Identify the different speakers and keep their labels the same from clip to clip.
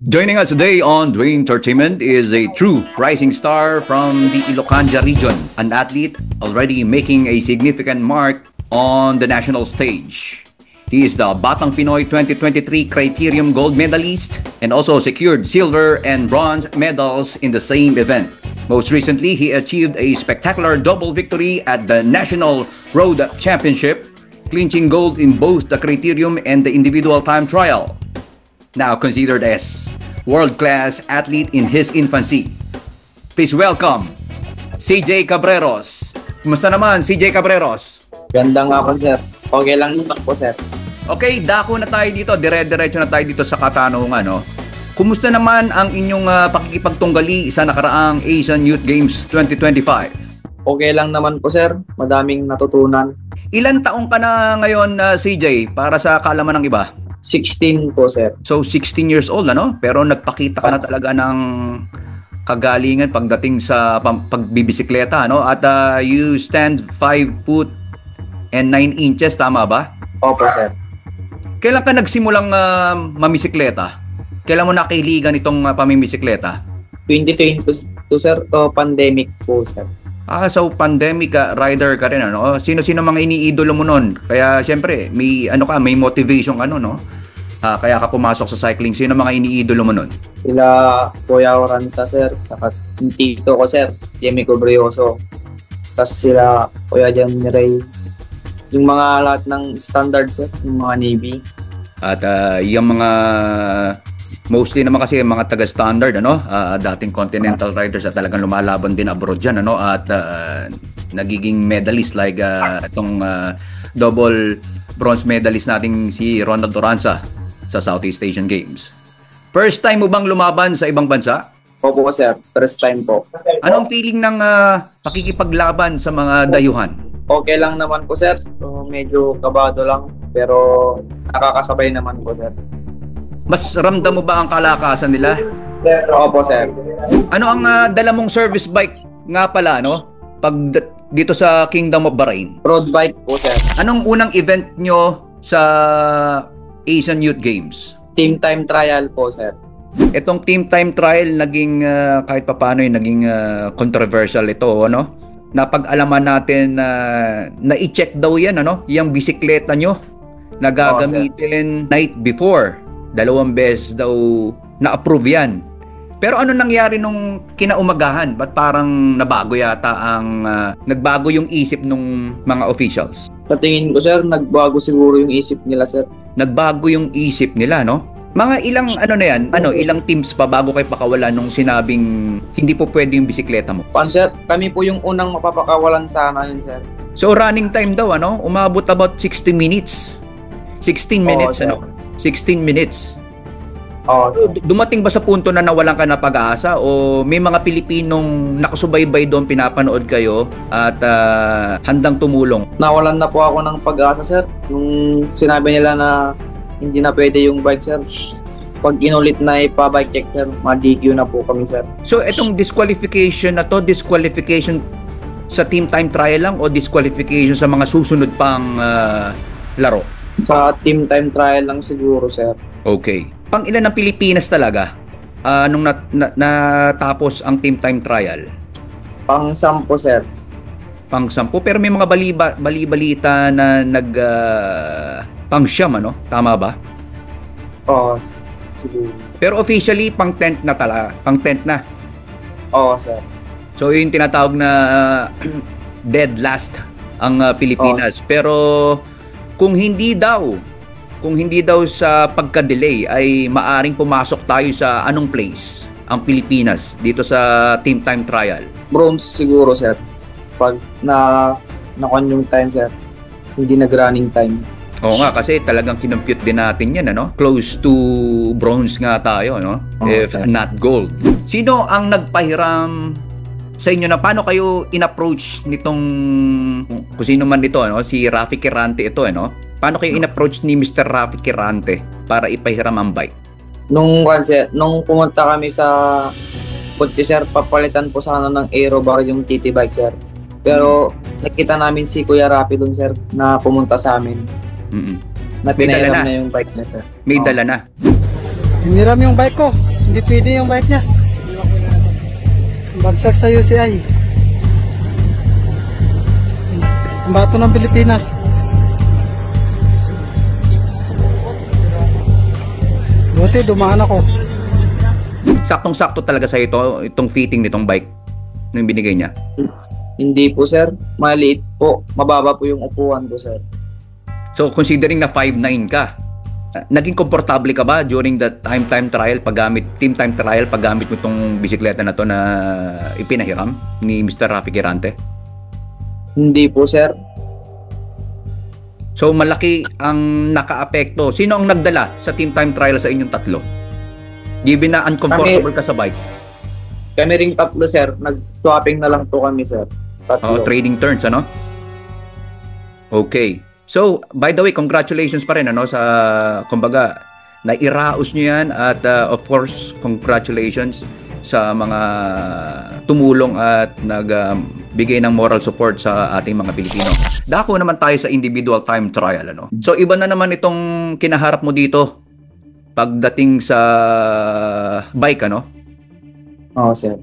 Speaker 1: Joining us today on Dream Entertainment is a true rising star from the Ilocanja region, an athlete already making a significant mark on the national stage. He is the Batang Pinoy 2023 Criterium Gold medalist and also secured silver and bronze medals in the same event. Most recently, he achieved a spectacular double victory at the National Road Championship, clinching gold in both the Criterium and the individual time trial. Now considered as world-class athlete in his infancy. Please welcome CJ Cabreros. Kumusta naman, CJ Cabreros?
Speaker 2: Gandang hapon, sir. Okay lang naman po, sir.
Speaker 1: Okay, dako na tayo dito. Dire-diretso na tayo dito sa katanungan, no? Kumusta naman ang inyong pakikipagtunggali sa nakaraang Asian Youth Games 2025?
Speaker 2: Okay lang naman po, sir. Madaming natutunan.
Speaker 1: Ilan taong ka na ngayon, CJ, para sa kaalaman ng iba?
Speaker 2: 16 po, sir.
Speaker 1: So 16 years old, ano? Pero nagpakita ka na talaga ng kagalingan pagdating sa pagbibisikleta, ano? At you stand 5 foot and 9 inches, tama ba?
Speaker 2: Opo, sir.
Speaker 1: Kailan ka nagsimulang mamisikleta? Kailan mo nakahiligan itong pamimisikleta?
Speaker 2: 2022, sir. To pandemic po, sir.
Speaker 1: So pandemic rider ka rin, ano? Sino-sino mga iniidolo mo nun? Kaya siyempre, may may motivation ka nun, no? Kaya ka pumasok sa cycling. Sino mga iniidolo mo nun?
Speaker 2: Sila Kuya Oranza, sir. Saka yung tito ko, sir. Jimmy Cobrioso. Tapos sila Kuya Jan Ray. Yung mga lahat ng standard, sir. Yung mga Navy.
Speaker 1: At yung mga mostly naman kasi mga taga-standard, ano, dating continental riders at talagang lumalaban din abroad dyan, ano, at nagiging medalist like itong double bronze medalist nating si Ronald Oranza sa Southeast Asian Games. First time mo bang lumaban sa ibang bansa?
Speaker 2: Opo, sir. First time po.
Speaker 1: Anong feeling ng pakikipaglaban sa mga dayuhan?
Speaker 2: Okay lang naman po, sir. So, medyo kabado lang. Pero nakakasabay naman po, sir.
Speaker 1: Mas ramdam mo ba ang kalakasan nila?
Speaker 2: Opo, sir.
Speaker 1: Ano ang dala mong service bike nga pala, no? Pag dito sa Kingdom of Bahrain.
Speaker 2: Road bike po, sir.
Speaker 1: Anong unang event nyo sa Asian Youth Games?
Speaker 2: Team time trial po, sir.
Speaker 1: Itong team time trial naging kahit papaano naging controversial ito, ano? Napag-alaman natin na i-check daw 'yan, ano? Yung bisikleta nyo na gagamitin night before. 2 beses daw na-approve 'yan. Pero ano nangyari nung kinaumagahan? Ba't parang nabago yata nagbago yung isip nung mga officials?
Speaker 2: Sa tingin ko, sir, nagbago siguro yung isip nila, sir.
Speaker 1: Nagbago yung isip nila, no? Mga ilang ilang teams pa bago kayo pakawala nung sinabing hindi po pwede yung bisikleta mo?
Speaker 2: Sir, kami po yung unang mapapakawalan sana yun, sir.
Speaker 1: So running time daw, ano? Umabot about 60 minutes. 16 minutes,
Speaker 2: sir.
Speaker 1: 16 minutes.
Speaker 2: Sir.
Speaker 1: Dumating ba sa punto na nawalan ka na pag-asa o may mga Pilipinong nakasubaybay doon, pinapanood kayo at handang tumulong?
Speaker 2: Nawalan na po ako ng pag-asa, sir. Nung sinabi nila na hindi na pwede yung bike, sir. Pag inulit na ipa-bike check, sir, ma-DQ na po kami, sir.
Speaker 1: So itong disqualification na to, disqualification sa team time trial lang o disqualification sa mga susunod pang laro?
Speaker 2: Sa team time trial lang siguro, sir.
Speaker 1: Okay. Pang ilan ng Pilipinas talaga nung natapos ang team time trial?
Speaker 2: Pang 10, sir.
Speaker 1: Pang 10. Pero may mga bali-balita na pang 9, ano? Tama ba?
Speaker 2: Oo, siguro.
Speaker 1: Pero officially pang 10 na talaga. Pang 10 na.
Speaker 2: Oo, sir.
Speaker 1: So yung tinatawag na dead last ang Pilipinas. Pero kung hindi daw sa pagka-delay ay maaring pumasok tayo sa anong place ang Pilipinas dito sa team time trial?
Speaker 2: Bronze siguro, sir. Pag na-con yung time, sir. Hindi nag-running time.
Speaker 1: Oo nga, kasi talagang kinompute din natin yan, ano? Close to bronze nga tayo, no? If
Speaker 2: sir.
Speaker 1: not gold. Sino ang nagpahiram sa inyo na paano kayo in-approach nitong kung sino man dito, no? Si Rafi Kirante ito, no? Paano kayo in-approach ni Mr. Rafi Kirante para ipahiram ang bike?
Speaker 2: Nung pumunta kami sa Puti, sir, papalitan po sana ng aero bar yung TT bike, sir. Pero nakita namin si Kuya Rafi dun, sir, na pumunta sa amin.
Speaker 1: Mm-mm.
Speaker 2: Na
Speaker 1: May dala
Speaker 2: pinahiram
Speaker 1: na.
Speaker 2: na yung bike na, sir.
Speaker 1: May dala na.
Speaker 3: Hiniram yung bike ko. Hindi pwede yung bike niya. Bagsak sa UCI. Bato ng Pilipinas. Buti dumaan ako.
Speaker 1: Saktong-sakto talaga sa itong fitting nitong bike nung binigay niya.
Speaker 2: Hindi po, sir. Maliit po. Mababa po yung upuan ko, sir.
Speaker 1: So considering na 5'9 ka, naging komportable ka ba during the team time trial paggamit mo itong bisikleta na to na ipinahiram ni Mr. Rafi Girante?
Speaker 2: Hindi po, sir.
Speaker 1: So malaki ang nakaapekto. Sino ang nagdala sa team time trial sa inyong tatlo? Given na uncomfortable ka sa bike.
Speaker 2: Kami ring tatlo, sir. Nag-swapping na lang po kami, sir. Tatlo.
Speaker 1: Trading turns, ano? Okay. So, by the way, congratulations pa rin, ano, sa, kumbaga, nairaos nyo yan at of course, congratulations sa mga tumulong at nagbigay ng moral support sa ating mga Pilipino. Dako naman tayo sa individual time trial, ano? So, iba na naman itong kinaharap mo dito pagdating sa bike, ano?
Speaker 2: Oo, sir.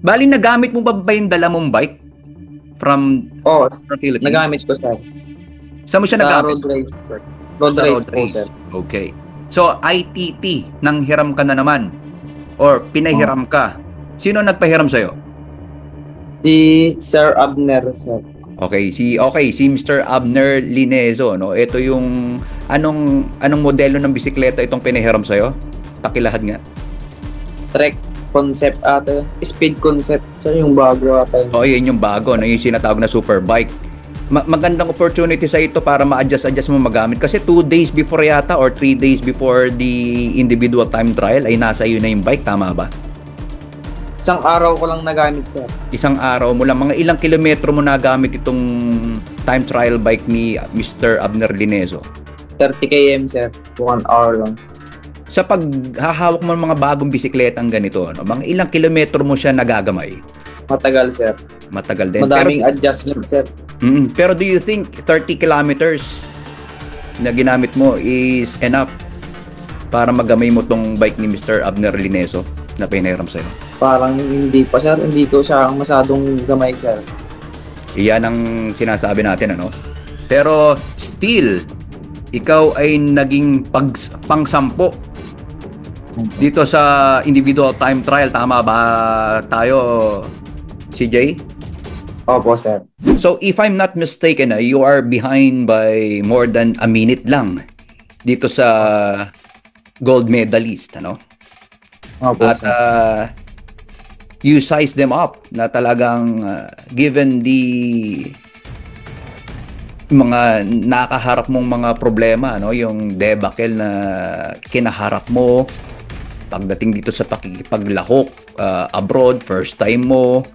Speaker 1: Bali, nagamit mo ba yung dala mong bike from Philippines?
Speaker 2: Nagamit ko, sir.
Speaker 1: Saan mo siya nagamit?
Speaker 2: Sa road race, sir. Road race po, sir.
Speaker 1: Okay. So, ITT, nanghiram ka na naman or pinahiram ka. Sino nagpahiram sa'yo?
Speaker 2: Si Sir Abner, sir.
Speaker 1: Okay, si Mr. Abner Linezo, no? Ito yung anong modelo ng bisikleta itong pinahiram sa'yo? Pakilahad nga.
Speaker 2: Trek concept ata. Speed concept, sir, yung bago ata.
Speaker 1: Oh, yun yung bago, no? Yung sinatawag na super bike. Magandang opportunity sa ito para ma-adjust mo magamit kasi 2 days before yata or 3 days before the individual time trial ay nasa iyo na yung bike, tama ba?
Speaker 2: Isang araw ko lang nagamit, sir.
Speaker 1: Isang araw mo lang, mga ilang kilometro mo nagamit itong time trial bike ni Mr. Abner Linezo?
Speaker 2: 30 km, sir. 1 hour lang.
Speaker 1: Sa paghahawak mo ng mga bagong bisikletang ganito, ano, mga ilang kilometro mo siya nagagamay?
Speaker 2: Matagal, sir.
Speaker 1: Matagal din.
Speaker 2: Madaming adjustment, sir.
Speaker 1: Pero do you think 30 kilometers na ginamit mo is enough para magamay mo tong bike ni Mr. Abner Linezo na pinahiram sa'yo?
Speaker 2: Parang hindi pa, sir. Hindi ko siya masadong gamay, sir.
Speaker 1: Iyan ang sinasabi natin, ano? Pero still, ikaw ay naging pang-sampo dito sa individual time trial. Tama ba tayo, CJ?
Speaker 2: Opo, sir.
Speaker 1: So, if I'm not mistaken, you are behind by more than a minute lang dito sa gold medalist, ano?
Speaker 2: Opo,
Speaker 1: At
Speaker 2: sir.
Speaker 1: you size them up na talagang given the mga nakaharap mong mga problema, no, yung debacle na kinaharap mo pagdating dito sa pakikipaglahok abroad, first time mo,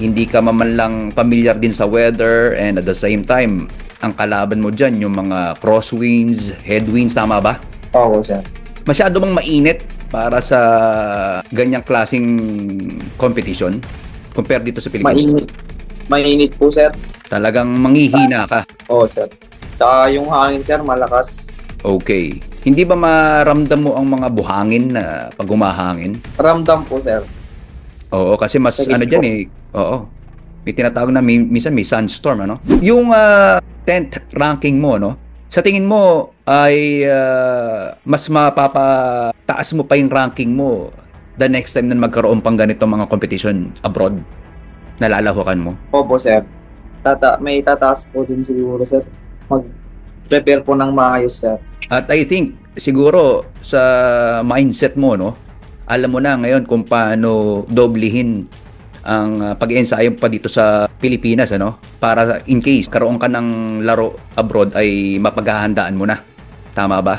Speaker 1: hindi ka man lang familiar din sa weather, and at the same time ang kalaban mo dyan yung mga crosswinds, headwinds, tama ba?
Speaker 2: Opo, sir.
Speaker 1: Masyado bang mainit para sa ganyang klaseng competition compare dito sa Pilipinas?
Speaker 2: Mainit po, sir.
Speaker 1: Talagang manghihina ka.
Speaker 2: Oo, sir. Saka yung hangin, sir, malakas.
Speaker 1: Okay. Hindi ba maramdam mo ang mga buhangin na pag humahangin?
Speaker 2: Ramdam po, sir.
Speaker 1: Oo, kasi mas
Speaker 2: Sige
Speaker 1: ano
Speaker 2: po.
Speaker 1: dyan eh. Oo. May tinatawag na minsan may sunstorm, ano? Yung 10th ranking mo, no? Sa tingin mo ay mas mapapataas mo pa yung ranking mo the next time na magkaroon pang ganito mga competition abroad? Nalalahukan mo?
Speaker 2: Opo, sir. May tataas po din siguro, sir. Mag-prepare po ng maayos, sir.
Speaker 1: At I think siguro sa mindset mo, no? Alam mo na ngayon kung paano doblehin ang pag-ensayo pa dito sa Pilipinas, ano? Para in case karoon ka ng laro abroad ay mapaghahandaan mo na. Tama ba?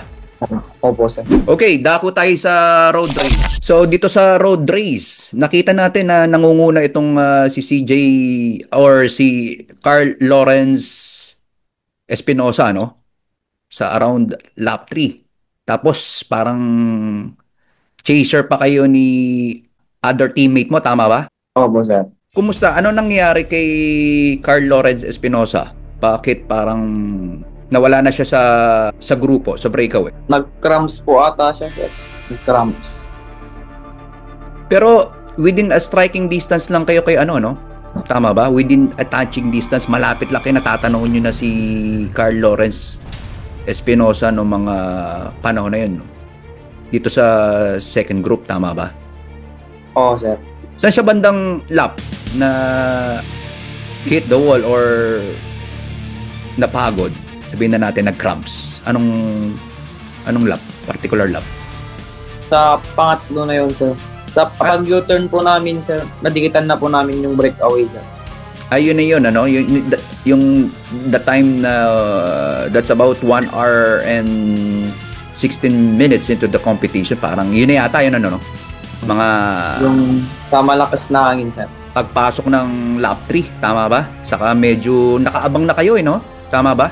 Speaker 2: Opo, sir.
Speaker 1: Okay, dako tayo sa road race. So dito sa road race, nakita natin na nangunguna itong si CJ or si Carl Lawrence Espinosa, no? Sa around lap 3. Tapos parang chaser pa kayo ni other teammate mo, tama ba?
Speaker 2: Opo, sir.
Speaker 1: Kumusta? Ano nangyari kay Carl Lawrence Espinosa? Bakit parang Nawala na siya sa grupo, sa breakaway.
Speaker 2: Nag-cramps po ata siya, sir. Nag-cramps.
Speaker 1: Pero within a striking distance lang kayo kay ano, no? Tama ba? Within a touching distance, malapit lang kayo, natatanaw nyo na si Carl Lawrence Espinosa no mga panahon na yun, no? Dito sa second group, tama ba?
Speaker 2: Oo, sir.
Speaker 1: Saan siya bandang lap na hit the wall or napagod? Sabihin na natin nag-cramps. Anong lap? Particular lap?
Speaker 2: Sa pangatlo na yun, sir. Sa pag U-turn po namin, sir, nadikitan na po namin yung breakaway, sir.
Speaker 1: Ayun na yun, ano? Yung the time na that's about 1 hour and 16 minutes into the competition. Parang yun na yata yun, ano, no? Mga
Speaker 2: Yung sa malakas na hangin, sir.
Speaker 1: pagpasok ng lap 3, tama ba? Saka medyo nakaabang na kayo, no? Tama ba?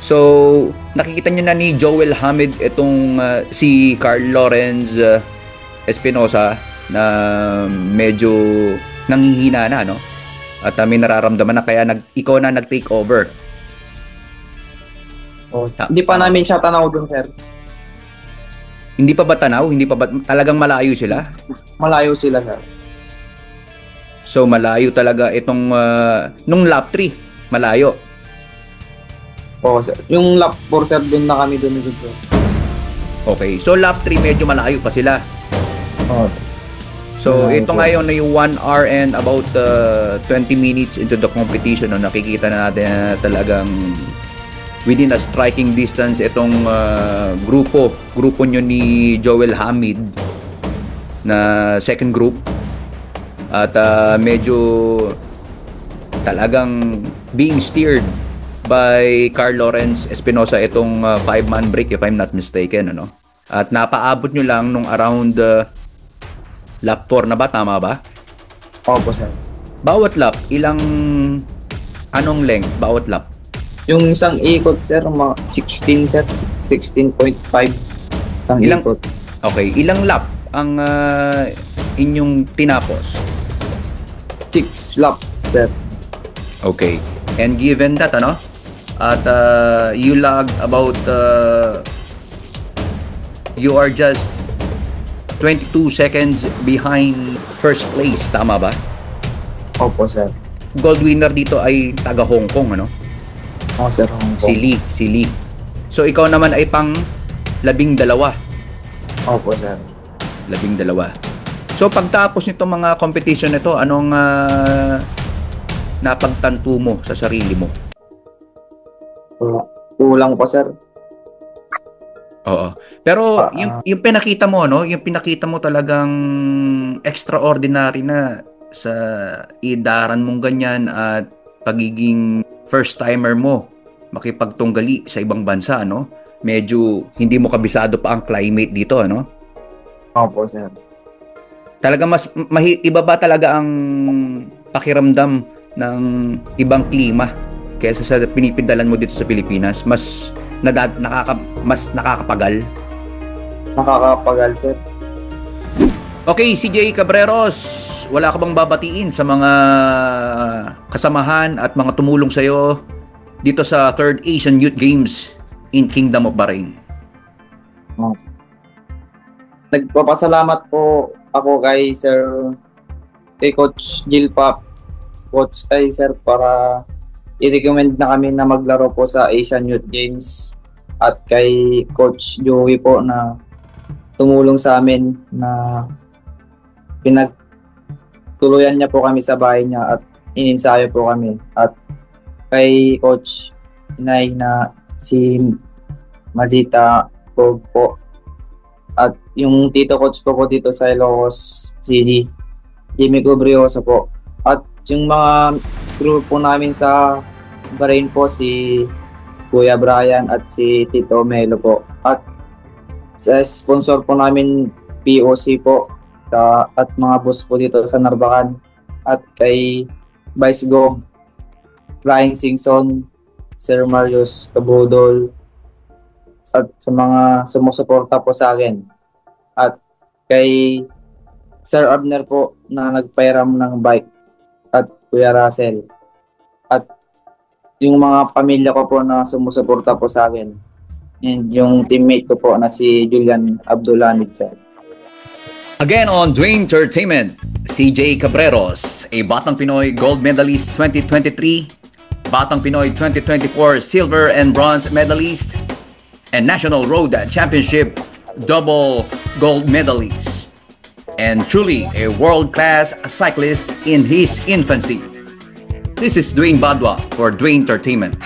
Speaker 1: So, nakikita nyo na ni Joel Hamid itong si Carl Lawrence Espinosa na medyo nanghihina na, no? At may nararamdaman na kaya ikaw na nag-take over.
Speaker 2: Oh, hindi pa namin siya tanaw dun, sir.
Speaker 1: Hindi pa ba tanaw? Hindi pa ba talagang malayo sila?
Speaker 2: Malayo sila, sir.
Speaker 1: So malayo talaga itong nung lap 3, malayo.
Speaker 2: Oo, sir. Yung lap 4, sir, dun na kami dun, sir.
Speaker 1: Okay. So lap 3 medyo malayo pa sila.
Speaker 2: Oo, sir.
Speaker 1: So
Speaker 2: Malayo
Speaker 1: ito
Speaker 2: po.
Speaker 1: ngayon na yung 1 hour and about 20 minutes into the competition, no, nakikita na natin na talagang within a striking distance itong grupo nyo ni Joel Hamid na second group. At medyo talagang being steered by Carl Lawrence Espinosa itong 5-man break if I'm not mistaken, ano. At napaabot nyo lang nung around lap 4 na ba, tama ba?
Speaker 2: Opo, sir.
Speaker 1: Bawat lap, anong length bawat lap?
Speaker 2: Yung isang ikot, sir, mga 16, sir. 16.5. Isang
Speaker 1: Ilang-
Speaker 2: ikot.
Speaker 1: Okay, ilang lap ang inyong tinapos?
Speaker 2: 6 laps, sir.
Speaker 1: Okay. And given that, ano? At you lag about you are just 22 seconds behind first place, tama ba?
Speaker 2: Opo, sir.
Speaker 1: Gold winner dito ay taga Hong Kong, ano?
Speaker 2: Oo, sir. Hong Kong.
Speaker 1: Si Lee. So ikaw naman ay pang 12.
Speaker 2: Opo, sir.
Speaker 1: 12. So pagtapos nitong mga competition nito, anong napagtanto mo sa sarili mo?
Speaker 2: Kulang po, sir.
Speaker 1: Oo. Pero yung pinakita mo, no, yung pinakita mo talagang extraordinary na sa idaran mong ganyan at pagiging first timer mo makipagtunggali sa ibang bansa, no? Medyo hindi mo kabisado pa ang climate dito, ano?
Speaker 2: Opo, sir.
Speaker 1: Talaga iba ba talaga ang pakiramdam ng ibang klima kaysa sa pinipindalan mo dito sa Pilipinas? Mas nakakapagal.
Speaker 2: Nakakapagal, sir.
Speaker 1: Okay, CJ Cabreros, wala ka bang babatiin sa mga kasamahan at mga tumulong sa'yo dito sa 3rd Asian Youth Games in Kingdom of Bahrain?
Speaker 2: Nagpapasalamat po ako kay Coach Jill Pap, Coach kay sir, para i-recommend na kami na maglaro po sa Asian Youth Games, at kay Coach Joey po na tumulong sa amin na pinagtuluyan niya po kami sa bahay niya at ininsayo po kami, at kay Coach Inay na si Madita po, at yung tito coach ko po dito sa Ilocos City, Jimmy Cubrioso po, at yung mga crew po namin sa Bahrain po, si Kuya Brian at si Tito Melo po, at sa sponsor po namin POC po at mga boss po dito sa Narbacan, at kay Vice Gov Ryan Singson, Sir Marius Cabudol, at sa mga sumusuporta po sa akin, at kay Sir Abner po na nagpairam ng bike, at Kuya Russell, at yung mga pamilya ko po na sumusuporta po sa akin. And yung teammate ko po na si Julian Abdulhamid, sir.
Speaker 1: Again on Dwayne Entertainment, CJ Cabreros, a Batang Pinoy Gold Medalist 2023, Batang Pinoy 2024 Silver and Bronze Medalist, and National Road Championship double gold medalist, and truly a world-class cyclist in his infancy. This is Dwayne Badwa for Dwayne Entertainment.